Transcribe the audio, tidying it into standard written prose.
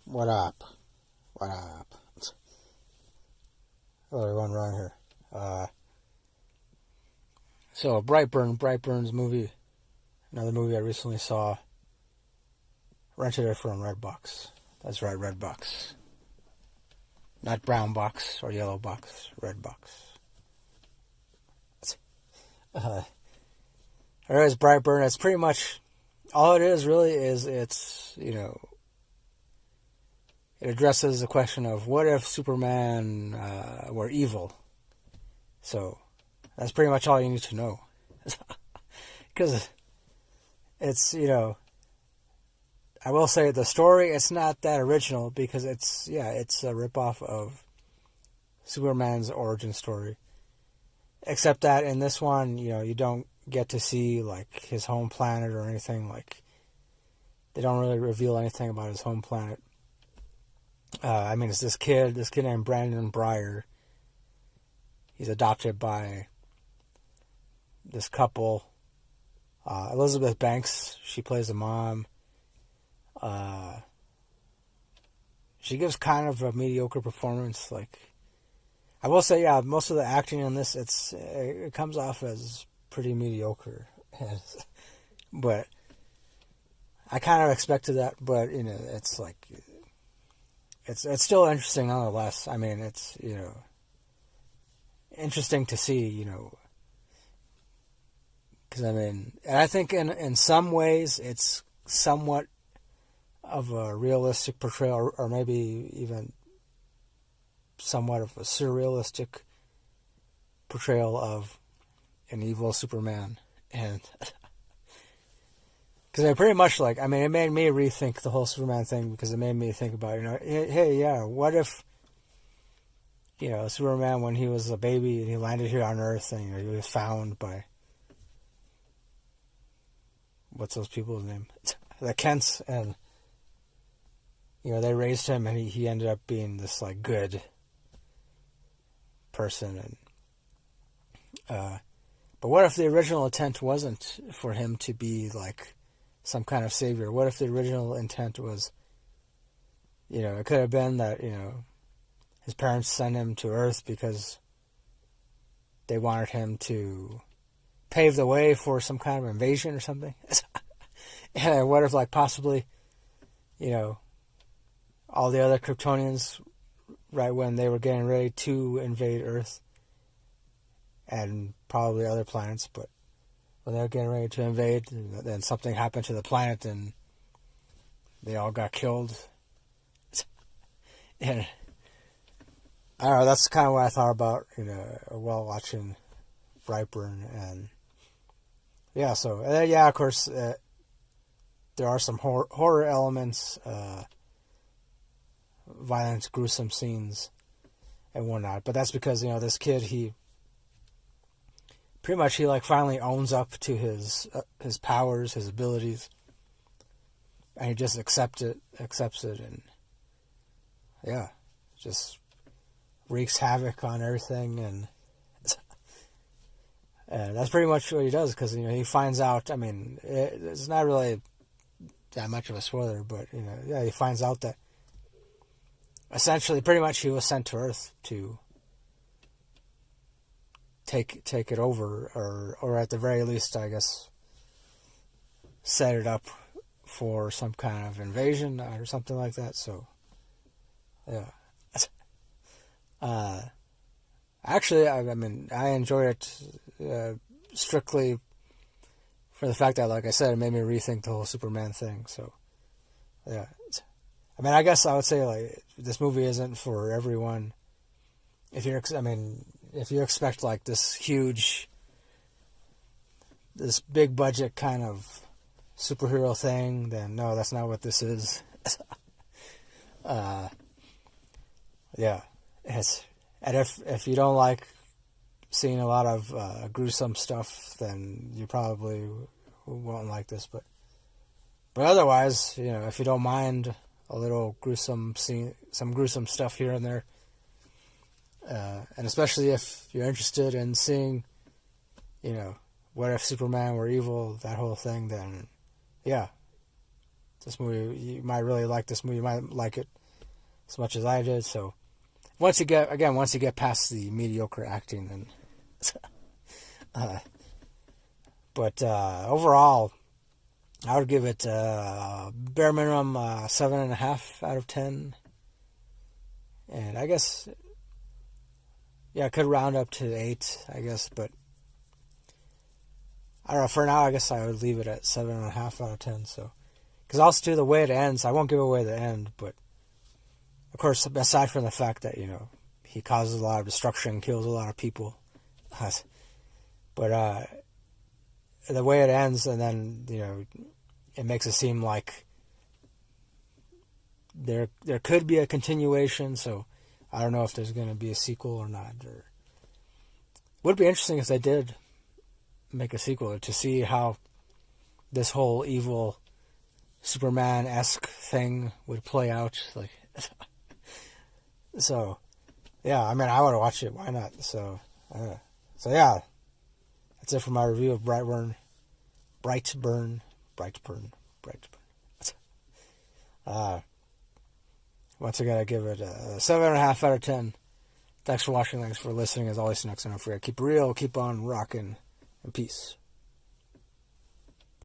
What up? What up? Hello, everyone, Ron here. So, Brightburn's movie, another movie I recently saw, rented it from Redbox. That's right, Redbox. Not brown box or yellow box, Redbox. There's Brightburn. It's pretty much, all it is really is it's, it addresses the question of what if Superman were evil? So that's pretty much all you need to know. Because it's, I will say the story, it's not that original because it's a ripoff of Superman's origin story. Except that in this one, you don't get to see like his home planet or anything. Like, they don't really reveal anything about his home planet. It's this kid named Brandon Breyer. He's adopted by this couple. Elizabeth Banks, she plays the mom. She gives kind of a mediocre performance. Like, I will say, most of the acting in this, it comes off as pretty mediocre. But I kind of expected that. But it's like, it's still interesting nonetheless. I mean, it's interesting to see. Because and I think in some ways it's somewhat of a realistic portrayal, or maybe even somewhat of a surrealistic portrayal of an evil Superman. And because it pretty much it made me rethink the whole Superman thing, because it made me think about, what if, Superman, when he was a baby and he landed here on Earth and he was found by, what's those people's name? The Kents, and they raised him, and he ended up being this like good person. And but what if the original intent wasn't for him to be like some kind of savior? What if the original intent was, it could have been that, his parents sent him to Earth because they wanted him to pave the way for some kind of invasion or something. And what if, possibly, all the other Kryptonians, right when they were getting ready to invade Earth, and probably other planets, but when they were getting ready to invade, then something happened to the planet and they all got killed. And I don't know, that's kind of what I thought about, while watching Brightburn. And of course, there are some horror elements, violent, gruesome scenes and whatnot. But that's because, this kid, he finally owns up to his powers, his abilities, and he just accepts it, and just wreaks havoc on everything, and that's pretty much what he does, because he finds out. I mean, it's not really that much of a spoiler, but he finds out that essentially, pretty much, he was sent to Earth to take it over, or at the very least, I guess, set it up for some kind of invasion or something like that. So, actually, I enjoyed it strictly for the fact that, like I said, it made me rethink the whole Superman thing. So, I guess I would say this movie isn't for everyone. If you expect this huge, this big budget kind of superhero thing, then no, that's not what this is. And if you don't like seeing a lot of gruesome stuff, then you probably won't like this. But otherwise, if you don't mind a little gruesome scene, some gruesome stuff here and there, and especially if you're interested in seeing, what if Superman were evil, that whole thing, then this movie, you might really like this movie. You might like it as much as I did. So once you get past the mediocre acting, then. But overall, I would give it bare minimum 7.5 out of 10. And I guess, yeah, I could round up to 8, I guess, but I don't know. For now, I guess I would leave it at 7.5 out of 10. So, because also too, the way it ends, I won't give away the end, but of course, aside from the fact that he causes a lot of destruction, kills a lot of people, but the way it ends, and then it makes it seem like there could be a continuation. So I don't know if there's going to be a sequel or not. Or would be interesting if they did make a sequel to see how this whole evil Superman-esque thing would play out. Like, so yeah, I mean, I would watch it. Why not? So yeah, that's it for my review of Brightburn. Once again, I give it a 7.5 out of 10. Thanks for watching. Thanks for listening. As always, next time, don't forget, keep it real, keep on rocking, and peace.